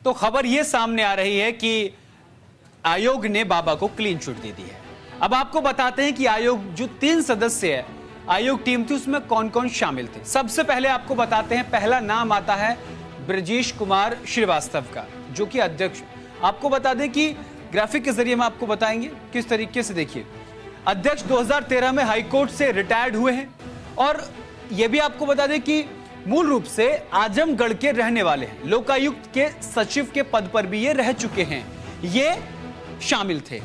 तो खबर यह सामने आ रही है कि आयोग ने बाबा को क्लीन चिट दे दी है। अब आपको बताते हैं कि आयोग जो 3 सदस्य है आयोग टीम थी उसमें कौन कौन शामिल थे। सबसे पहले आपको बताते हैं, पहला नाम आता है ब्रजेश कुमार श्रीवास्तव का, जो कि अध्यक्ष। आपको बता दें कि ग्राफिक के जरिए हम आपको बताएंगे किस तरीके से। देखिए, अध्यक्ष 2013 में हाईकोर्ट से रिटायर्ड हुए हैं और यह भी आपको बता दें कि मूल रूप से आजमगढ़ के रहने वाले हैं। लोकायुक्त के सचिव के पद पर भी ये रह चुके हैं। ये शामिल थे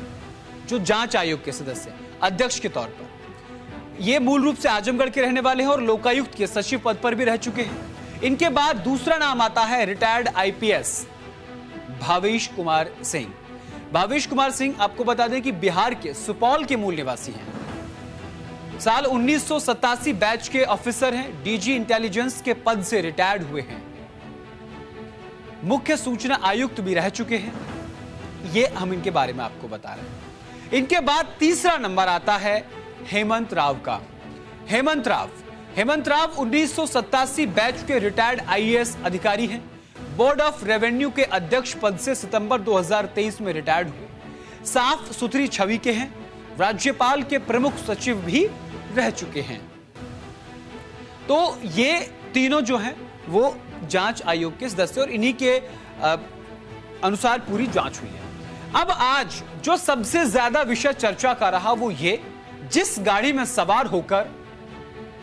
जो जांच आयोग के सदस्य अध्यक्ष के तौर पर। ये मूल रूप से आजमगढ़ के रहने वाले हैं और लोकायुक्त के सचिव पद पर भी रह चुके हैं। इनके बाद दूसरा नाम आता है रिटायर्ड आईपीएस भावेश कुमार सिंह। भावेश कुमार सिंह आपको बता दें कि बिहार के सुपौल के मूल निवासी हैं। साल 1987 बैच के ऑफिसर हैं। डीजी इंटेलिजेंस के पद से रिटायर्ड हुए हैं। मुख्य सूचना आयुक्त भी रह चुके हैं। ये हम इनके बारे में आपको बता रहे हैं। इनके बाद तीसरा नंबर आता है हेमंत राव का। हेमंत राव 1987 बैच के रिटायर्ड आईएएस अधिकारी हैं। बोर्ड ऑफ रेवेन्यू के अध्यक्ष पद से सितंबर 2023 में रिटायर्ड हुए। साफ सुथरी छवि के हैं। राज्यपाल के प्रमुख सचिव भी रह चुके हैं। तो ये तीनों जो हैं वो जांच आयोग के सदस्य और इन्हीं के अनुसार पूरी जांच हुई है। अब आज जो सबसे ज्यादा विषय चर्चा का रहा वो ये, जिस गाड़ी में सवार होकर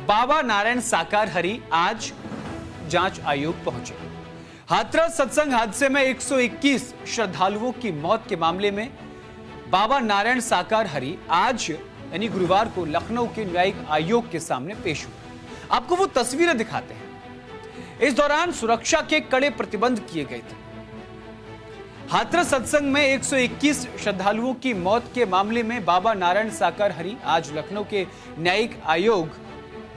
बाबा नारायण साकार हरि आज जांच आयोग पहुंचे। हाथरस सत्संग हादसे में 121 श्रद्धालुओं की मौत के मामले में बाबा नारायण साकार हरि आज यानी गुरुवार को लखनऊ के न्यायिक आयोग के सामने पेश हुए। आपको वो तस्वीरें दिखाते हैं। इस दौरान सुरक्षा के कड़े प्रतिबंध किए गए थे। हाथरस सत्संग में 121 श्रद्धालुओं की मौत के मामले में बाबा नारायण साकार हरि आज लखनऊ के न्यायिक आयोग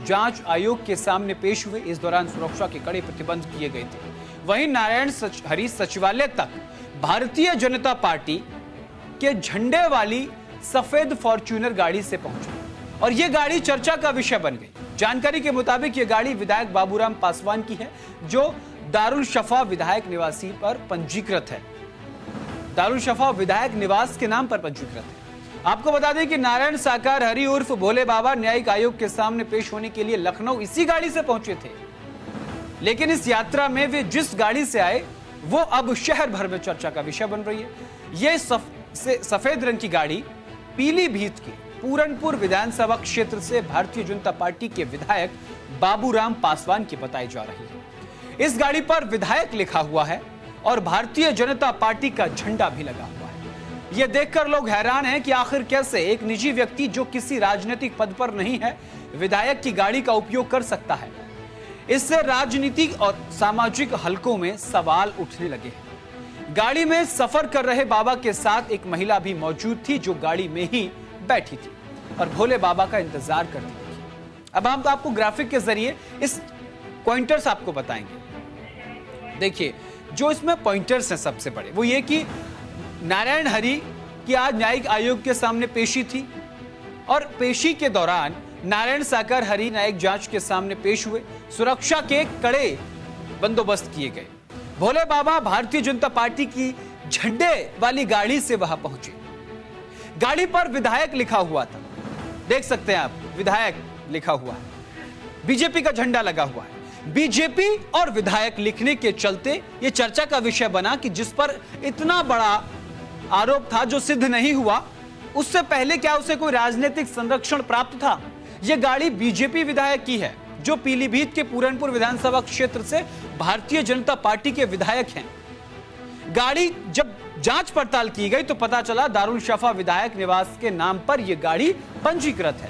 जांच आयोग के सामने पेश हुए। इस दौरान सुरक्षा के कड़े प्रतिबंध किए गए थे। वहीं नारायण हरि सचिवालय तक भारतीय जनता पार्टी के झंडे वाली सफेद फॉर्च्यूनर गाड़ी से पहुंची और यह गाड़ी चर्चा का विषय बन गई। जानकारी के मुताबिक यह गाड़ी विधायक बाबूराम पासवान की है, जो दारुल शफा विधायक निवासी पर पंजीकृत है। दारुल शफा विधायक निवास के नाम पर पंजीकृत है। आपको बता दें कि नारायण साकार हरि उर्फ भोले बाबा न्यायिक आयोग के सामने पेश होने के लिए लखनऊ इसी गाड़ी से पहुंचे थे। लेकिन इस यात्रा में वे जिस गाड़ी से आए वो अब शहर भर में चर्चा का विषय बन रही है। यह सफेद रंग की गाड़ी पीलीभीत की पूरनपुर विधानसभा क्षेत्र से भारतीय जनता पार्टी के विधायक बाबूराम पासवान की बताई जा रही है। इस गाड़ी पर विधायक लिखा हुआ है और भारतीय जनता पार्टी का झंडा भी लगा हुआ है। यह देखकर लोग हैरान हैं कि आखिर कैसे एक निजी व्यक्ति जो किसी राजनीतिक पद पर नहीं है विधायक की गाड़ी का उपयोग कर सकता है। इससे राजनीतिक और सामाजिक हलकों में सवाल उठने लगे हैं। गाड़ी में सफर कर रहे बाबा के साथ एक महिला भी मौजूद थी, जो गाड़ी में ही बैठी थी और भोले बाबा का इंतजार करती थी। अब हम तो आपको ग्राफिक के जरिए इस पॉइंटर्स आपको बताएंगे। देखिए, जो इसमें पॉइंटर्स हैं सबसे बड़े वो ये कि नारायण हरि की आज न्यायिक आयोग के सामने पेशी थी और पेशी के दौरान नारायण साकार हरि न्यायिक जांच के सामने पेश हुए। सुरक्षा के कड़े बंदोबस्त किए गए। भोले बाबा भारतीय जनता पार्टी की झंडे वाली गाड़ी से वहां पहुंचे। गाड़ी पर विधायक लिखा हुआ था, देख सकते हैं आप, विधायक लिखा हुआ है। बीजेपी का झंडा लगा हुआ है। बीजेपी और विधायक लिखने के चलते यह चर्चा का विषय बना कि जिस पर इतना बड़ा आरोप था जो सिद्ध नहीं हुआ, उससे पहले क्या उसे कोई राजनीतिक संरक्षण प्राप्त था? यह गाड़ी बीजेपी विधायक की है जो पीलीभीत के पूरनपुर विधानसभा क्षेत्र से भारतीय जनता पार्टी के विधायक हैं। गाड़ी जब जांच पड़ताल की गई तो पता चला दारुल शफा विधायक निवास के नाम पर यह गाड़ी पंजीकृत है।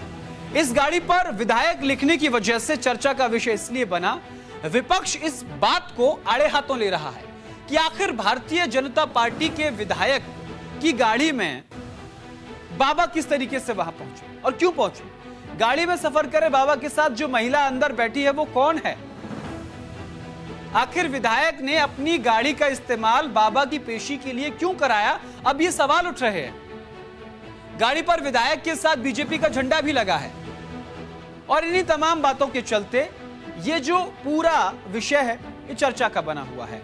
इस गाड़ी पर विधायक लिखने की वजह से चर्चा का विषय इसलिए बना, विपक्ष इस बात को आड़े हाथों ले रहा है कि आखिर भारतीय जनता पार्टी के विधायक की गाड़ी में बाबा किस तरीके से वहां पहुंचे और क्यों पहुंचे। गाड़ी में सफर करे बाबा के साथ जो महिला अंदर बैठी है वो कौन है? आखिर विधायक ने अपनी गाड़ी का इस्तेमाल बाबा की पेशी के लिए क्यों कराया? अब ये सवाल उठ रहे हैं। गाड़ी पर विधायक के साथ बीजेपी का झंडा भी लगा है और इन्हीं तमाम बातों के चलते ये जो पूरा विषय है ये चर्चा का बना हुआ है।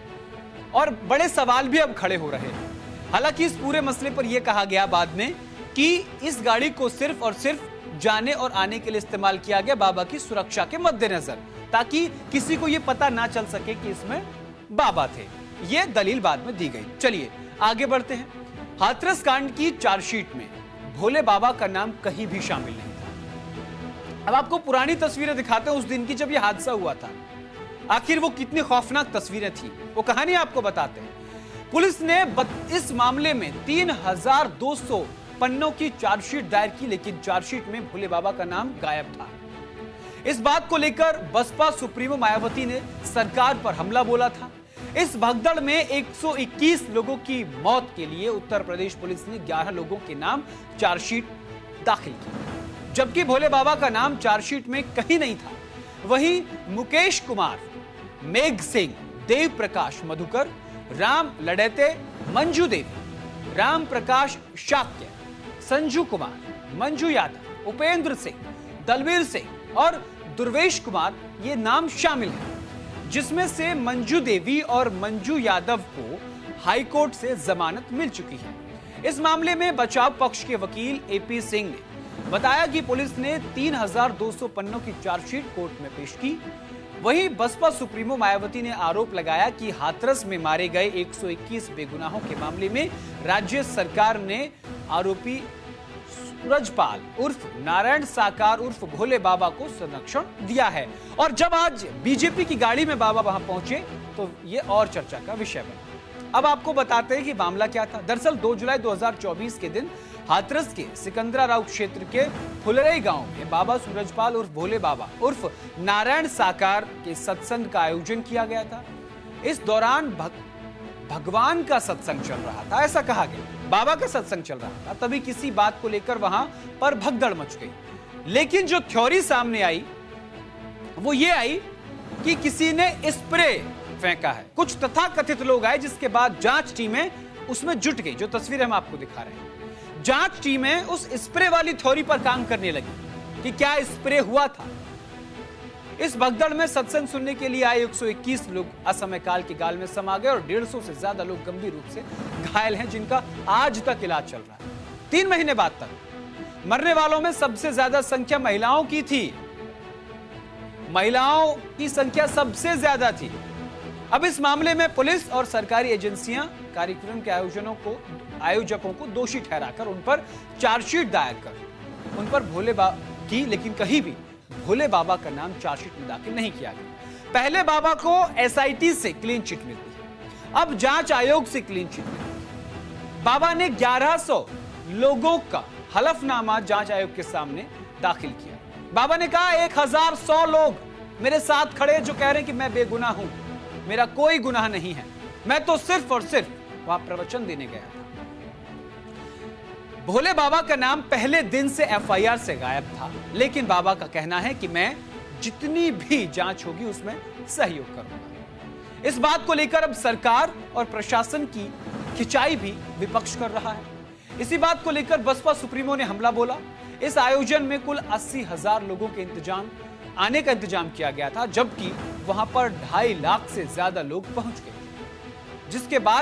और बड़े सवाल भी अब खड़े हो रहे हैं। हालांकि इस पूरे मसले पर यह कहा गया बाद में कि इस गाड़ी को सिर्फ और सिर्फ जाने और आने के लिए इस्तेमाल किया गया बाबा की सुरक्षा के मद्देनजर, ताकि किसी को यह पता ना चल सके कि इसमें बाबा थे। यह दलील बाद में दी गई। चलिए आगे बढ़ते हैं। हाथरस कांड की चार्जशीट में भोले बाबा का नाम कहीं भी शामिल नहीं था। अब आपको पुरानी तस्वीरें दिखाते हैं उस दिन की जब यह हादसा हुआ था। आखिर वो कितनी खौफनाक तस्वीरें थी, वो कहानी आपको बताते हैं। पुलिस ने इस मामले में 3200 पन्नों की चार्जशीट दायर की, लेकिन चार्जशीट में भोले बाबा का नाम गायब था। इस बात को लेकर बसपा सुप्रीमो मायावती ने सरकार पर हमला बोला था। इस भगदड़ में 121 लोगों की मौत के लिए उत्तर प्रदेश पुलिस ने 11 लोगों के नाम चार्जशीट दाखिल की, जबकि भोले बाबा का नाम चार्जशीट में कहीं नहीं था। वहीं मुकेश कुमार, मेघ सिंह, देव प्रकाश मधुकर, राम लडेते, मंजू देवी, राम प्रकाश शाक्य, संजू कुमार, मंजू यादव, उपेंद्र सिंह, दलवीर सिंह और दुर्वेश कुमार ये नाम शामिल हैं, जिसमें से मंजू देवी और मंजू यादव को हाईकोर्ट से जमानत मिल चुकी है। इस मामले में बचाव पक्ष के वकील एपी सिंह ने बताया कि पुलिस ने 3200 पन्नों की चार्जशीट कोर्ट में पेश की। वहीं बसपा सुप्रीमो मायावती ने आरोप लगाया कि हाथरस में मारे गए 121 बेगुनाहों के मामले में राज्य सरकार ने आरोपी सूरजपाल उर्फ नारायण साकार उर्फ भोले बाबा को संरक्षण दिया है। और जब आज बीजेपी की गाड़ी में बाबा वहां पहुंचे तो यह और चर्चा का विषय बना। अब आपको बताते हैं कि मामला क्या था। दरअसल 2 जुलाई 2024 के दिन हाथरस के सिकंदराराव क्षेत्र के फुलरई गांव में बाबा सूरजपाल उर्फ भोले बाबा उर्फ नारायण साकार के सत्संग का आयोजन किया गया था। इस दौरान भगवान का सत्संग चल रहा था, ऐसा कहा गया, बाबा का सत्संग चल रहा था। तभी किसी बात को लेकर वहां पर भगदड़ मच गई। लेकिन जो थ्योरी सामने आई वो ये आई कि किसी ने स्प्रे फेंका है। कुछ तथाकथित लोग आए, जिसके बाद जांच टीमें उसमें जुट गई। जो तस्वीरें हम आपको दिखा रहे हैं, जांच टीमें उस स्प्रे वाली थ्योरी पर काम करने लगी कि क्या स्प्रे हुआ था। इस भगदड़ में सत्संग सुनने के लिए आए 121 लोग असमय काल के गाल में समा गए और 150 से ज्यादा लोग गंभीर रूप से घायल हैं, जिनका आज तक इलाज चल रहा है। 3 महीने बाद तक मरने वालों में सबसे ज्यादा संख्या महिलाओं की थी। महिलाओं की संख्या सबसे ज्यादा थी। अब इस मामले में पुलिस और सरकारी एजेंसियां कार्यक्रम के आयोजकों को दोषी ठहराकर उन पर चार्जशीट दायर कर उन पर भोले बाबा की, लेकिन कहीं भी भोले बाबा का नाम चार्जशीट में दाखिल नहीं किया गया। पहले बाबा को एसआईटी से क्लीन चिट मिलती है, अब जांच आयोग से क्लीन चिट मिलती है। बाबा ने 1100 लोगों का हलफनामा जांच आयोग के सामने दाखिल किया। बाबा ने कहा 1100 लोग मेरे साथ खड़े जो कह रहे हैं कि मैं बेगुनाह हूं, मेरा कोई गुनाह नहीं है, मैं तो सिर्फ और सिर्फ वहां प्रवचन देने गया था। भोले बाबा का नाम पहले दिन से एफआईआर से गायब था, लेकिन बाबा का कहना है कि मैं जितनी भी जांच होगी उसमें सहयोग करूंगा। इस बात को लेकर अब सरकार और प्रशासन की खिंचाई भी विपक्ष कर रहा है। इसी बात को लेकर बसपा सुप्रीमो ने हमला बोला। इस आयोजन में कुल 80,000 लोगों के आने का इंतजाम किया गया था, जबकि वहां पर 2.5 लाख से ज्यादा लोग पहुंच गए, जिसके बाद